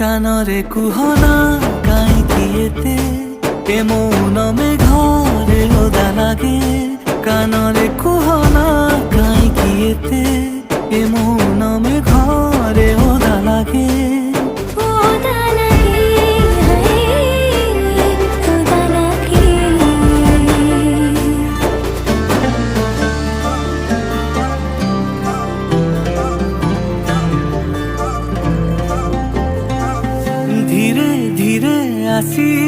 কানরে কুহনা কাইকি এতে এ মৌনমে ঘরে ওদা লাগে কানরে কুহনা কাইকি এতে এ মৌনমে ঘরে ওদা লাগে ধীরে ধীরে আসি